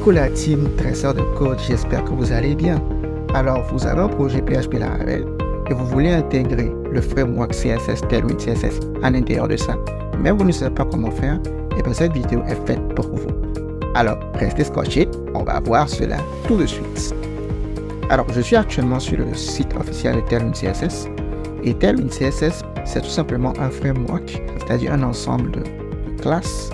Coucou la team Trésor de Code, j'espère que vous allez bien. Alors, vous avez un projet PHP Laravel et vous voulez intégrer le framework CSS Tailwind CSS à l'intérieur de ça, mais vous ne savez pas comment faire, et bien cette vidéo est faite pour vous. Alors, restez scotchés, on va voir cela tout de suite. Alors, je suis actuellement sur le site officiel de Tailwind CSS, et Tailwind CSS, c'est tout simplement un framework, c'est-à-dire un ensemble de classes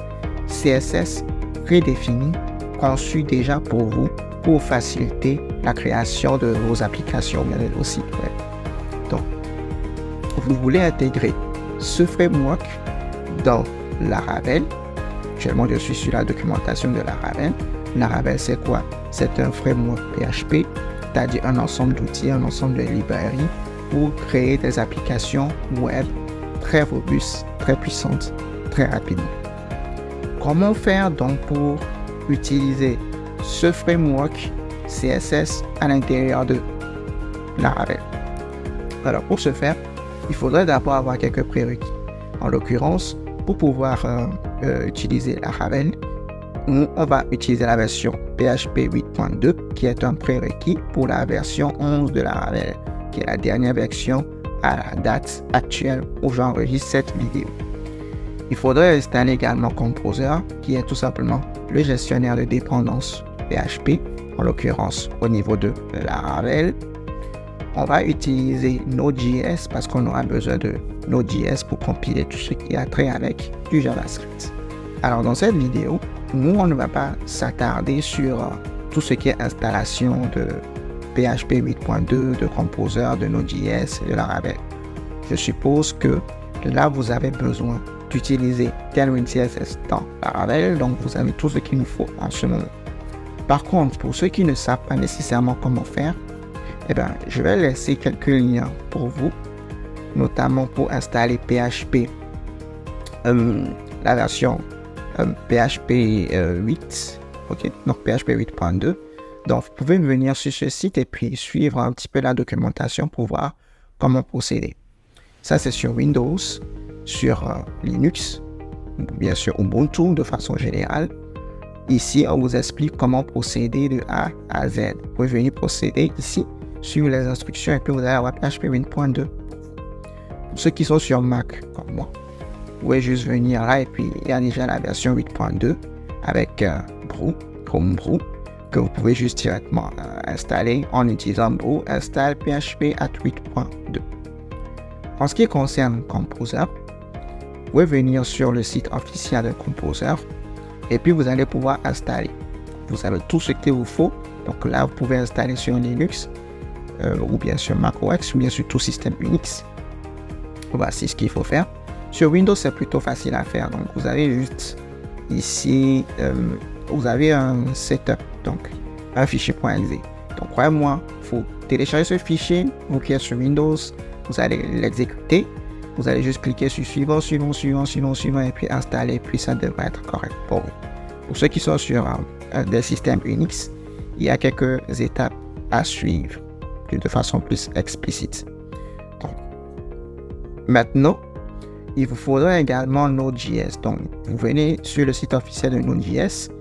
CSS prédéfinies, conçues déjà pour vous, pour faciliter la création de vos applications, mais de vos sites web. Donc, vous voulez intégrer ce framework dans Laravel. Actuellement, je suis sur la documentation de Laravel. Laravel, c'est quoi? C'est un framework PHP, c'est-à-dire un ensemble d'outils, un ensemble de librairies pour créer des applications web très robustes, très puissantes, très rapidement. Comment faire donc pour utiliser ce framework CSS à l'intérieur de Laravel? Alors pour ce faire, il faudrait d'abord avoir quelques prérequis. En l'occurrence, pour pouvoir utiliser Laravel, on va utiliser la version PHP 8.2 qui est un prérequis pour la version 11 de Laravel, qui est la dernière version à la date actuelle où j'enregistre cette vidéo. Il faudrait installer également Composer, qui est tout simplement le gestionnaire de dépendance PHP, en l'occurrence au niveau de Laravel. On va utiliser Node.js parce qu'on aura besoin de Node.js pour compiler tout ce qui a trait avec du JavaScript. Alors dans cette vidéo, nous on ne va pas s'attarder sur tout ce qui est installation de PHP 8.2, de Composer, de Node.js et de Laravel. Je suppose que là vous avez besoin d'utiliser Tailwind CSS dans Laravel, donc vous avez tout ce qu'il nous faut en ce moment. Par contre, pour ceux qui ne savent pas nécessairement comment faire, eh bien, je vais laisser quelques liens pour vous, notamment pour installer PHP, la version PHP 8, ok, donc PHP 8.2. Donc, vous pouvez venir sur ce site et puis suivre un petit peu la documentation pour voir comment procéder. Ça, c'est sur Windows, sur Linux, bien sûr Ubuntu de façon générale. Ici, on vous explique comment procéder de A à Z. Vous pouvez venir procéder ici, suivre les instructions et puis vous allez avoir PHP 8.2. Pour ceux qui sont sur Mac, comme moi, vous pouvez juste venir là et puis il y a déjà la version 8.2 avec Chrome Brew, que vous pouvez juste directement installer en utilisant Brew, installe PHP at 8.2. En ce qui concerne Composer, vous pouvez venir sur le site officiel de Composer et puis vous allez pouvoir installer. Vous avez tout ce qu'il vous faut. Donc là, vous pouvez installer sur Linux ou bien sur macOS ou bien sur tout système Unix. Voici ce qu'il faut faire. Sur Windows, c'est plutôt facile à faire. Donc vous avez juste ici, vous avez un setup, donc un fichier .exe. Donc croyez-moi, il faut télécharger ce fichier. Vous qui êtes sur Windows, vous allez l'exécuter. Vous allez juste cliquer sur suivant, et puis installer, puis ça devrait être correct pour vous. Pour ceux qui sont sur des systèmes Unix, il y a quelques étapes à suivre de façon plus explicite. Donc, maintenant, il vous faudra également Node.js. Donc, vous venez sur le site officiel de Node.js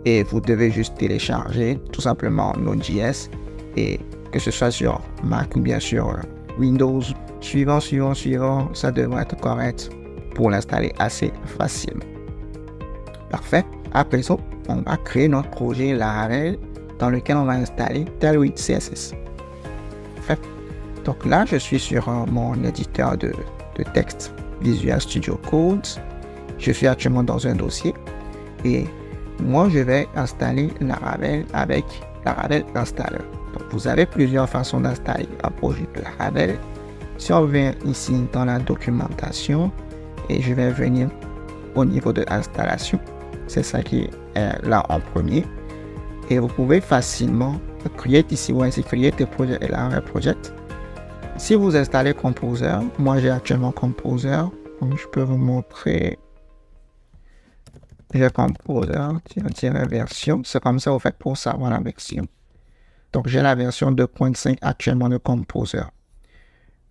et vous devez juste télécharger tout simplement Node.js, et que ce soit sur Mac ou bien sur Windows, suivant, ça devrait être correct pour l'installer assez facilement. Parfait. Après ça, on va créer notre projet Laravel dans lequel on va installer Tailwind CSS. Parfait. Donc là, je suis sur mon éditeur de texte Visual Studio Code. Je suis actuellement dans un dossier et moi, je vais installer Laravel avec Laravel Installer. Donc, vous avez plusieurs façons d'installer un projet de Laravel. Si on vient ici dans la documentation et je vais venir au niveau de l'installation, c'est ça qui est là en premier. Et vous pouvez facilement create ici, ou ici create a project et Laravel project. Si vous installez Composer, moi j'ai actuellement Composer, donc je peux vous montrer. J'ai Composer, version, c'est comme ça vous faites pour savoir la version. Donc j'ai la version 2.5 actuellement de Composer.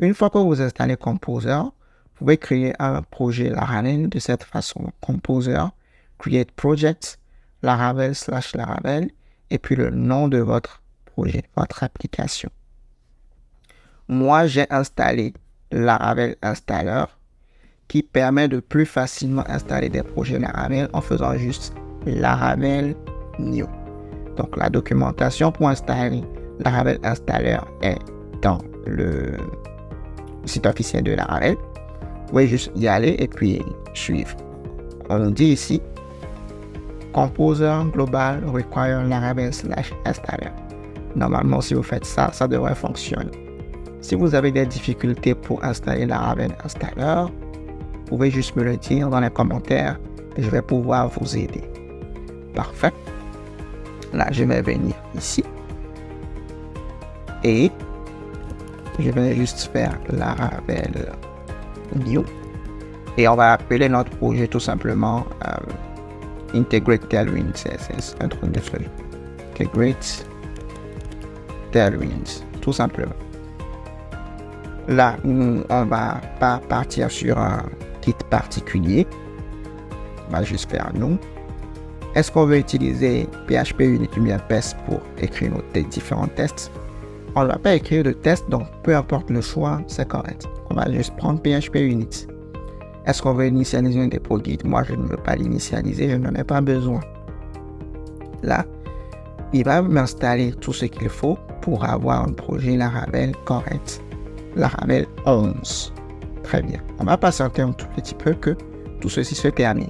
Une fois que vous installez Composer, vous pouvez créer un projet Laravel de cette façon. Composer, Create Project, Laravel /Laravel, et puis le nom de votre projet, votre application. Moi, j'ai installé Laravel Installer qui permet de plus facilement installer des projets Laravel en faisant juste Laravel New. Donc, la documentation pour installer Laravel Installer est dans le site officiel de Laravel. Vous pouvez juste y aller et puis suivre. On dit ici Composer Global Require Laravel /Installer. Normalement, si vous faites ça, ça devrait fonctionner. Si vous avez des difficultés pour installer Laravel Installer, vous pouvez juste me le dire dans les commentaires et je vais pouvoir vous aider. Parfait. Là, je vais venir ici et je vais juste faire Laravel New et on va appeler notre projet tout simplement Integrate Tailwind CSS. Un truc de feuille. Integrate Tailwind, tout simplement. Là, on va pas partir sur un kit particulier. On va juste faire nous. Est-ce qu'on veut utiliser PHP Unit ou bien PES pour écrire nos différents tests? On ne va pas écrire de tests, donc peu importe le choix, c'est correct. On va juste prendre PHP Unit. Est-ce qu'on veut initialiser un dépôt Git? Moi, je ne veux pas l'initialiser, je n'en ai pas besoin. Là, il va m'installer tout ce qu'il faut pour avoir un projet Laravel correct. Laravel 11. Très bien. On va patienter un tout petit peu que tout ceci se termine.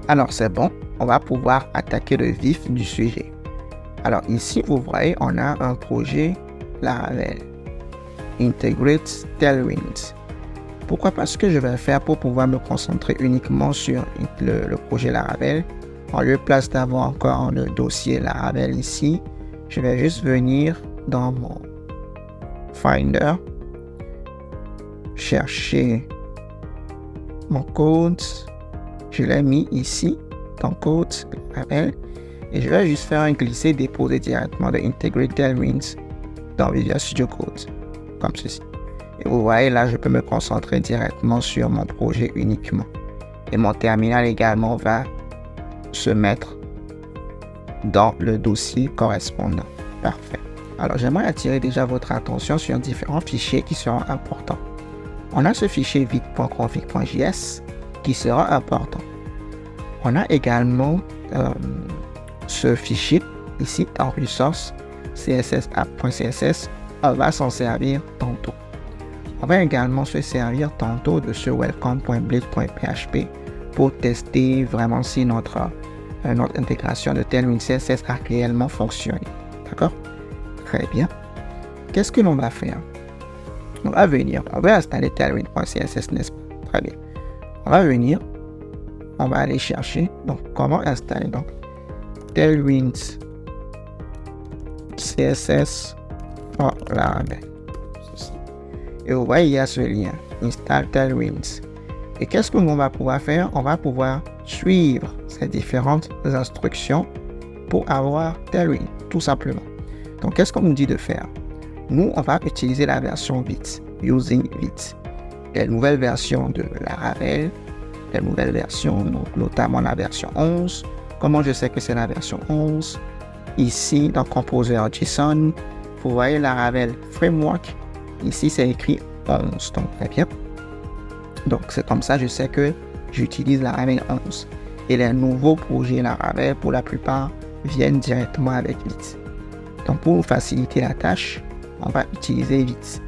Alors, c'est bon. On va pouvoir attaquer le vif du sujet. Alors, ici, vous voyez, on a un projet Laravel. Integrate Tailwind. Pourquoi? Parce que je vais faire pour pouvoir me concentrer uniquement sur le projet Laravel. En lieu place d'avoir encore le dossier Laravel ici, je vais juste venir dans mon Finder, chercher mon code, je l'ai mis ici dans code Laravel et je vais juste faire un glisser déposer directement de Integrate Tailwind dans Visual Studio Code, comme ceci. Et vous voyez là, je peux me concentrer directement sur mon projet uniquement. Et mon terminal également va se mettre dans le dossier correspondant. Parfait. Alors, j'aimerais attirer déjà votre attention sur différents fichiers qui seront importants. On a ce fichier vite.config.js qui sera important. On a également ce fichier ici dans Resource css-app.css. On va s'en servir tantôt. On va également se servir tantôt de ce welcome.blade.php pour tester vraiment si notre intégration de Tailwind CSS a réellement fonctionné. D'accord? Très bien. Qu'est-ce que l'on va faire? On va venir, on va installer Tailwind.css, n'est-ce pas? Très bien. On va venir, on va aller chercher. Donc, comment installer? Donc, Tailwind CSS pour Laravel. Et vous voyez, il y a ce lien, Install Tailwind. Et qu'est-ce que l'on va pouvoir faire? On va pouvoir suivre ces différentes instructions pour avoir Tailwind, tout simplement. Donc, qu'est-ce qu'on nous dit de faire? Nous, on va utiliser la version Vite, Using Vite. Les nouvelles versions de Laravel, les nouvelles versions, notamment la version 11. Comment je sais que c'est la version 11? Ici, dans Composer JSON, vous voyez Laravel Framework. Ici, c'est écrit 11, donc très bien. Donc, c'est comme ça, je sais que j'utilise Laravel 11. Et les nouveaux projets Laravel, pour la plupart, viennent directement avec Vite. Donc, pour faciliter la tâche, on va utiliser Vite.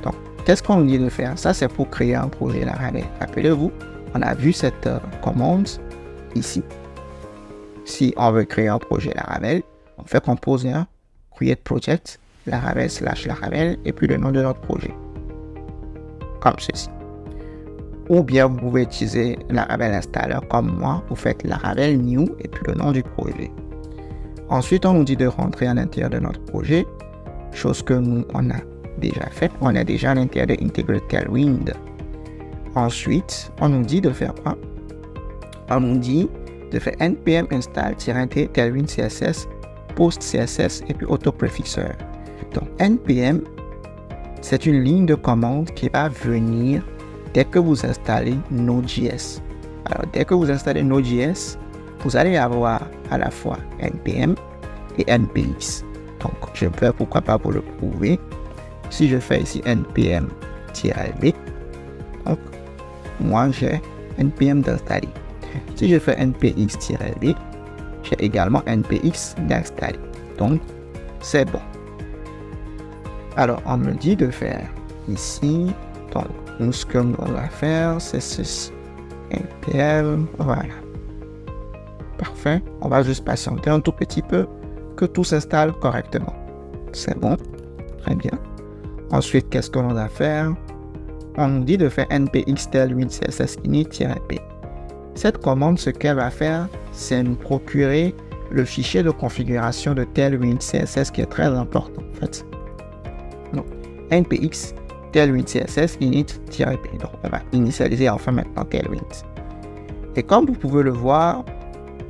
Donc, qu'est-ce qu'on nous dit de faire? Ça, c'est pour créer un projet Laravel. Rappelez-vous, on a vu cette commande ici. Si on veut créer un projet Laravel, on fait composer un create project Laravel /Laravel et puis le nom de notre projet. Comme ceci. Ou bien vous pouvez utiliser Laravel Installer comme moi. Vous faites Laravel New et puis le nom du projet. Ensuite, on nous dit de rentrer à l'intérieur de notre projet. Chose que nous, on a déjà fait. On est déjà à l'intérieur de Integrate Tailwind. Ensuite, on nous dit de faire quoi? On nous dit de faire npm install-t Tailwind CSS, post CSS et puis autoprefixeur. Donc, npm, c'est une ligne de commande qui va venir dès que vous installez Node.js. Alors, dès que vous installez Node.js, vous allez avoir à la fois NPM et NPX. Donc, je peux, pourquoi pas, pour le prouver. Si je fais ici npm-b, donc, moi, j'ai npm d'installer. Si je fais npx-b, j'ai également npx d'installer. Donc, c'est bon. Alors, on me dit de faire ici. Donc, nous, ce que l'on va faire, c'est ceci. npm, voilà. Parfait. On va juste patienter un tout petit peu que tout s'installe correctement. C'est bon. Très bien. Ensuite, qu'est-ce que l'on va faire? On nous dit de faire npx tailwind css init-p. Cette commande, ce qu'elle va faire, c'est nous procurer le fichier de configuration de tailwind css qui est très important en fait. Donc, npx tailwind css init-p. Donc, on va initialiser enfin maintenant tailwind. Et comme vous pouvez le voir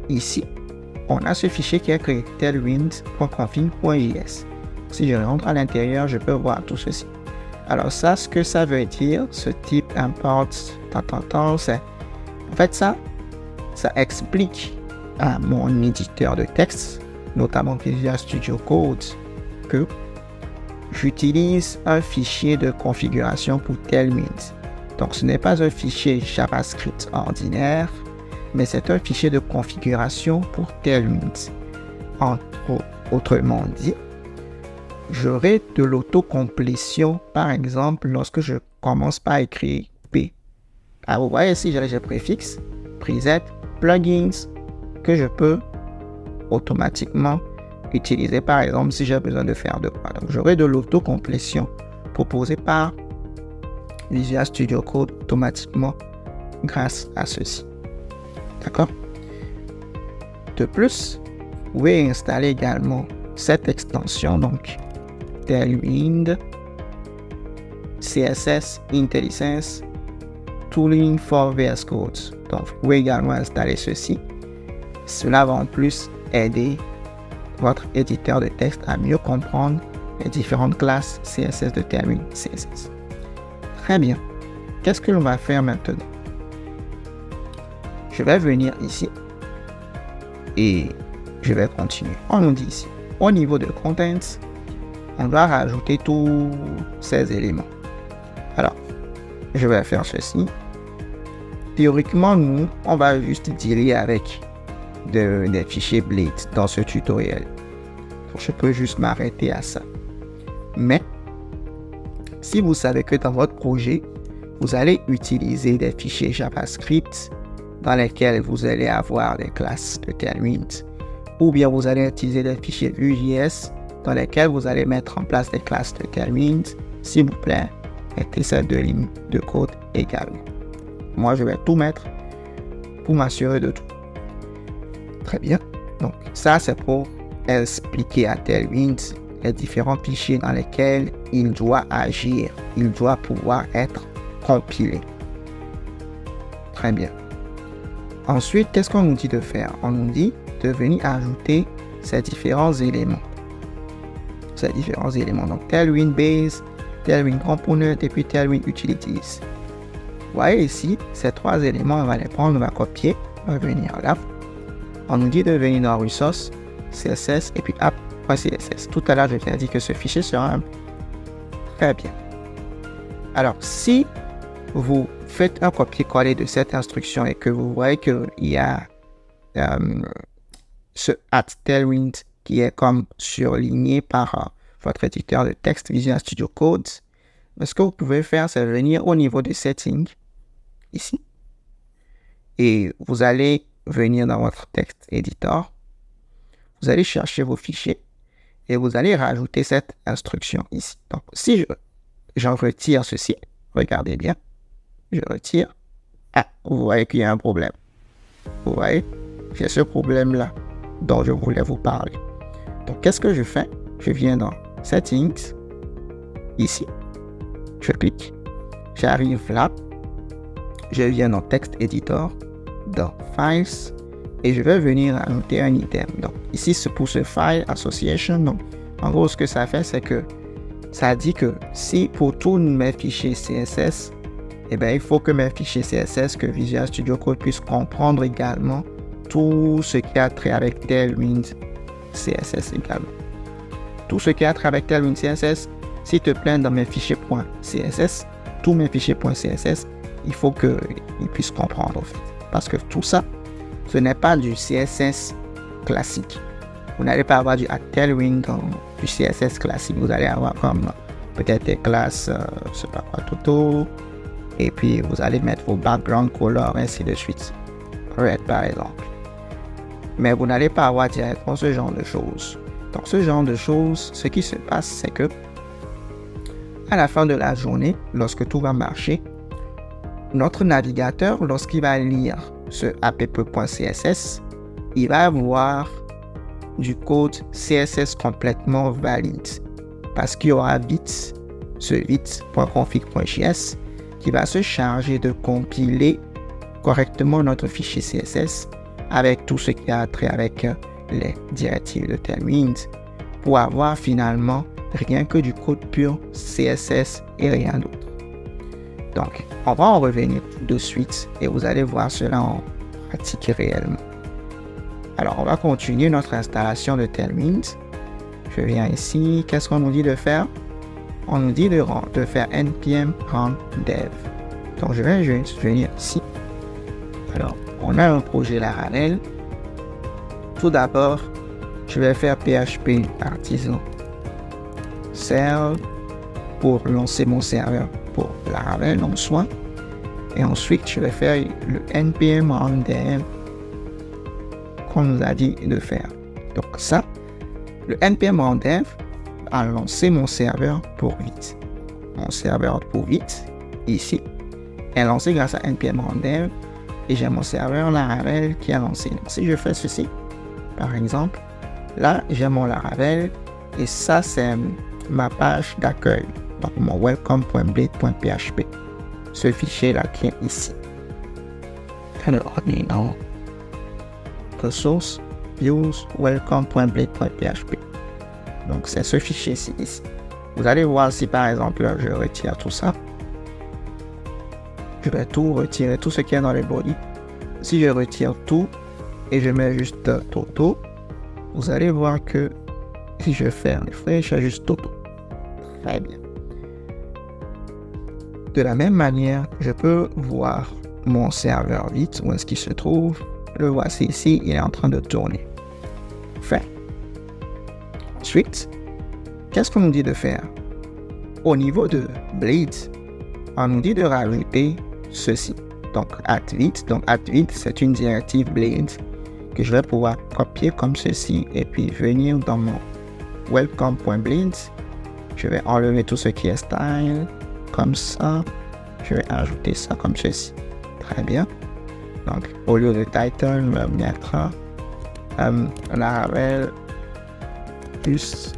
ici, on a ce fichier qui est créé tailwind.config.js. Si je rentre à l'intérieur, je peux voir tout ceci. Alors ça, ce que ça veut dire, ce type import, c'est en fait ça explique à mon éditeur de texte, notamment Visual Studio Code, que j'utilise un fichier de configuration pour Tailwind. Donc ce n'est pas un fichier JavaScript ordinaire, mais c'est un fichier de configuration pour Tailwind. Autrement dit, j'aurai de l'autocomplétion, par exemple, lorsque je commence par écrire P. Alors, vous voyez ici, j'ai préfixe, preset, plugins, que je peux automatiquement utiliser, par exemple, si j'ai besoin de faire de quoi. Donc, j'aurai de l'autocomplétion proposée par Visual Studio Code automatiquement grâce à ceci. D'accord? De plus, vous pouvez installer également cette extension, donc Tailwind CSS IntelliSense Tooling for VS Code. Donc, vous pouvez également installer ceci. Cela va en plus aider votre éditeur de texte à mieux comprendre les différentes classes CSS de Tailwind CSS. Très bien. Qu'est-ce que l'on va faire maintenant? Je vais venir ici et je vais continuer. On nous dit ici, au niveau de Contents, on doit rajouter tous ces éléments. Alors, je vais faire ceci. Théoriquement, nous, on va juste dealer avec des fichiers Blade dans ce tutoriel. Donc, je peux juste m'arrêter à ça. Mais, si vous savez que dans votre projet, vous allez utiliser des fichiers JavaScript dans lesquels vous allez avoir des classes de Tailwind, ou bien vous allez utiliser des fichiers Vue.js dans lesquels vous allez mettre en place des classes de Tailwind, s'il vous plaît, mettez ces deux lignes de code également. Moi, je vais tout mettre pour m'assurer de tout. Très bien. Donc, ça, c'est pour expliquer à Tailwind les différents fichiers dans lesquels il doit agir. Il doit pouvoir être compilé. Très bien. Ensuite, qu'est-ce qu'on nous dit de faire? On nous dit de venir ajouter ces différents éléments. Donc, Tailwind Base, Tailwind Component et puis Tailwind Utilities. Vous voyez ici, ces trois éléments, on va les prendre, on va copier, on va venir là. On nous dit de venir dans Resource, CSS et puis app.css. Tout à l'heure, je t'ai dit que ce fichier sera très bien. Alors, si vous faites un copier-coller de cette instruction et que vous voyez qu'il y a ce @tailwind qui est comme surligné par votre éditeur de texte Visual Studio Code, ce que vous pouvez faire, c'est venir au niveau des settings, ici, et vous allez venir dans votre texte editor, vous allez chercher vos fichiers, et vous allez rajouter cette instruction ici. Donc, si j'en retire ceci, regardez bien, je retire, vous voyez qu'il y a un problème. Vous voyez, j'ai ce problème-là dont je voulais vous parler. Donc, qu'est-ce que je fais? Je viens dans Settings, ici, je clique, j'arrive là, je viens dans Text Editor, dans Files, et je vais venir ajouter un item. Donc, ici, c'est pour ce File Association. Donc, en gros, ce que ça fait, c'est que ça dit que si pour tous mes fichiers CSS, eh bien, il faut que mes fichiers CSS, que Visual Studio Code puisse comprendre également tout ce qui a trait avec Tailwind CSS également. Tout ce qui a trait avec Tailwind CSS, s'il te plaît, dans mes fichiers .css, tous mes fichiers .css, il faut qu'ils puissent comprendre, en fait. Parce que tout ça, ce n'est pas du CSS classique. Vous n'allez pas avoir du Tailwind du CSS classique. Vous allez avoir comme peut-être des classes, je sais pas quoi, Toto, et puis vous allez mettre vos background colors, ainsi de suite. Red, par exemple. Mais vous n'allez pas avoir directement ce genre de choses. Donc, ce genre de choses, ce qui se passe, c'est que à la fin de la journée, lorsque tout va marcher, notre navigateur, lorsqu'il va lire ce app.css, il va avoir du code CSS complètement valide. Parce qu'il y aura vite ce vite.config.js qui va se charger de compiler correctement notre fichier CSS avec tout ce qui a trait avec les directives de Tailwind pour avoir finalement rien que du code pur CSS et rien d'autre. Donc, on va en revenir tout de suite et vous allez voir cela en pratique réellement. Alors, on va continuer notre installation de Tailwind. Je viens ici. Qu'est-ce qu'on nous dit de faire? On nous dit de faire npm run dev. Donc, je vais juste venir ici. Alors, on a un projet Laravel. Tout d'abord, je vais faire PHP artisan serve pour lancer mon serveur pour Laravel en soi. Et ensuite, je vais faire le npm run dev qu'on nous a dit de faire. Donc ça, le npm run dev a lancé mon serveur pour vite. Mon serveur pour vite, ici, est lancé grâce à npm run dev et j'ai mon serveur Laravel qui a lancé. Donc si je fais ceci, par exemple, là, j'ai mon Laravel et ça, c'est ma page d'accueil. Donc mon welcome.blade.php. Ce fichier-là qui est ici. Alors, non. Source views welcome.blade.php. Donc c'est ce fichier-ci ici. Vous allez voir si par exemple je retire tout ça. Je vais tout retirer, tout ce qui est dans le body. Si je retire tout et je mets juste Toto, vous allez voir que si je fais un refresh, je fais juste Toto. Très bien. De la même manière, je peux voir mon serveur vite, où est-ce qu'il se trouve. Le voici ici, il est en train de tourner. Fait. Ensuite, qu'est-ce qu'on nous dit de faire? Au niveau de Blade, on nous dit de rajouter ceci. Donc, @vite. Donc, @vite, c'est une directive Blade que je vais pouvoir copier comme ceci et puis venir dans mon welcome.blade. Je vais enlever tout ce qui est style, comme ça. Je vais ajouter ça comme ceci. Très bien. Donc, au lieu de title, je vais mettre Laravel plus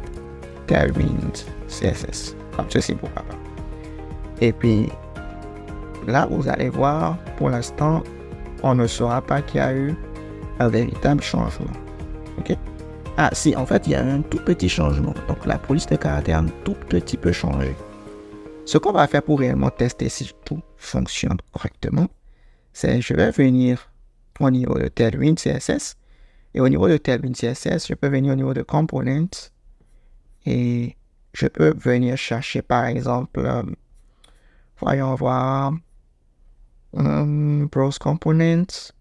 Tailwind CSS. Comme ceci, pourquoi pas. Et puis, là, vous allez voir, pour l'instant, on ne saura pas qu'il y a eu un véritable changement. Ok? Ah, si, en fait, il y a un tout petit changement. Donc, la police de caractère, un tout petit peu changé. Ce qu'on va faire pour réellement tester si tout fonctionne correctement, c'est je vais venir au niveau de Tailwind CSS. Et au niveau de Tailwind CSS, je peux venir au niveau de Components. Et je peux venir chercher, par exemple, voyons voir, Browse Components.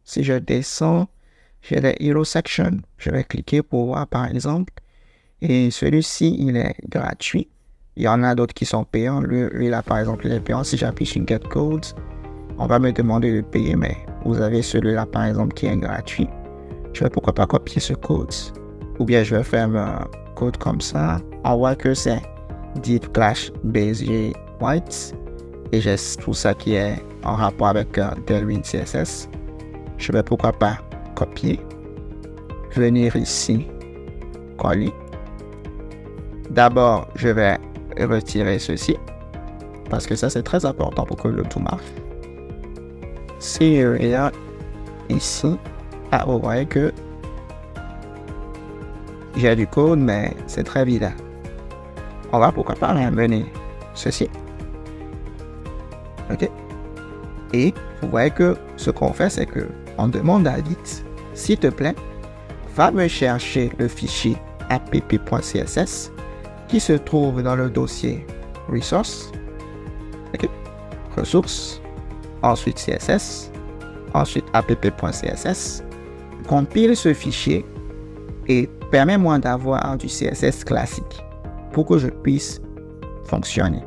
Si je descends, j'ai les Hero Section. Je vais cliquer pour voir, par exemple. Et celui-ci, il est gratuit. Il y en a d'autres qui sont payants. Lui là, par exemple, il est payant. Si j'appuie sur Get Codes, on va me demander de payer, mais vous avez celui-là, par exemple, qui est gratuit. Je vais pourquoi pas copier ce code. Ou bien je vais faire un code comme ça. On voit que c'est Deep Clash BSG White. Et j'ai tout ça qui est en rapport avec Tailwind CSS. Je vais pourquoi pas copier. Venir ici. Coller. D'abord, je vais retirer ceci. Parce que ça, c'est très important pour que le tout marche. Si je regarde ici, vous voyez que j'ai du code, mais c'est très évident. On va pourquoi pas ramener ceci. Ok. Et vous voyez que ce qu'on fait, c'est que on demande à Vite, s'il te plaît, va me chercher le fichier app.css qui se trouve dans le dossier Resource, okay. Ressources, ensuite CSS, ensuite app.css, compile ce fichier et permets-moi d'avoir du CSS classique pour que je puisse fonctionner.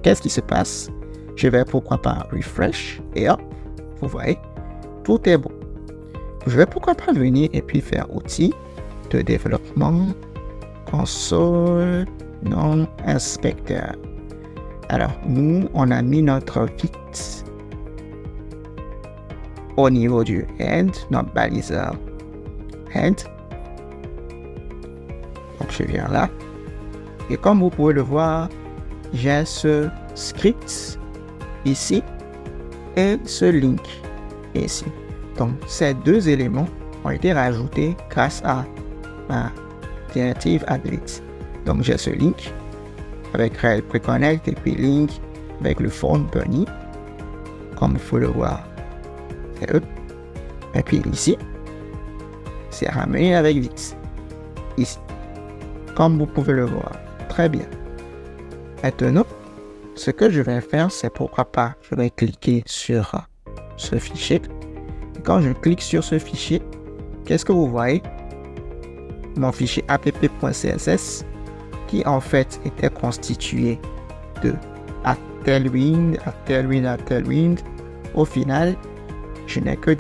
Qu'est-ce qui se passe? Je vais pourquoi pas refresh et hop, vous voyez, tout est bon. Je vais pourquoi pas venir et puis faire outils de développement, console, non inspecteur. Alors, nous, on a mis notre Vite au niveau du head, notre baliseur head. Donc, je viens là. Et comme vous pouvez le voir, j'ai ce script ici et ce link ici. Donc, ces deux éléments ont été rajoutés grâce à ma directive Advite. Donc, j'ai ce link avec Rails Preconnect et puis link avec le form bunny, comme il faut le voir. C'est eux. Et puis ici, c'est ramené avec Vite. Ici, comme vous pouvez le voir. Très bien. Maintenant, ce que je vais faire, c'est pourquoi pas, je vais cliquer sur ce fichier. Et quand je clique sur ce fichier, qu'est-ce que vous voyez? Mon fichier app.css qui en fait était constitué de Tailwind, Tailwind. Au final, je n'ai que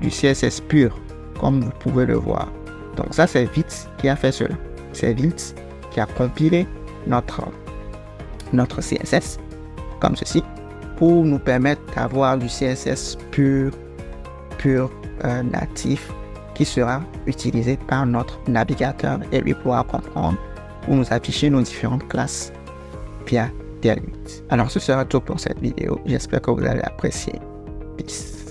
du CSS pur, comme vous pouvez le voir. Donc ça, c'est Vite qui a fait cela. C'est Vite qui a compilé notre CSS comme ceci pour nous permettre d'avoir du CSS pur natif qui sera utilisé par notre navigateur et lui pourra comprendre pour nous afficher nos différentes classes via Tailwind. Alors ce sera tout pour cette vidéo. J'espère que vous allez apprécier. Peace.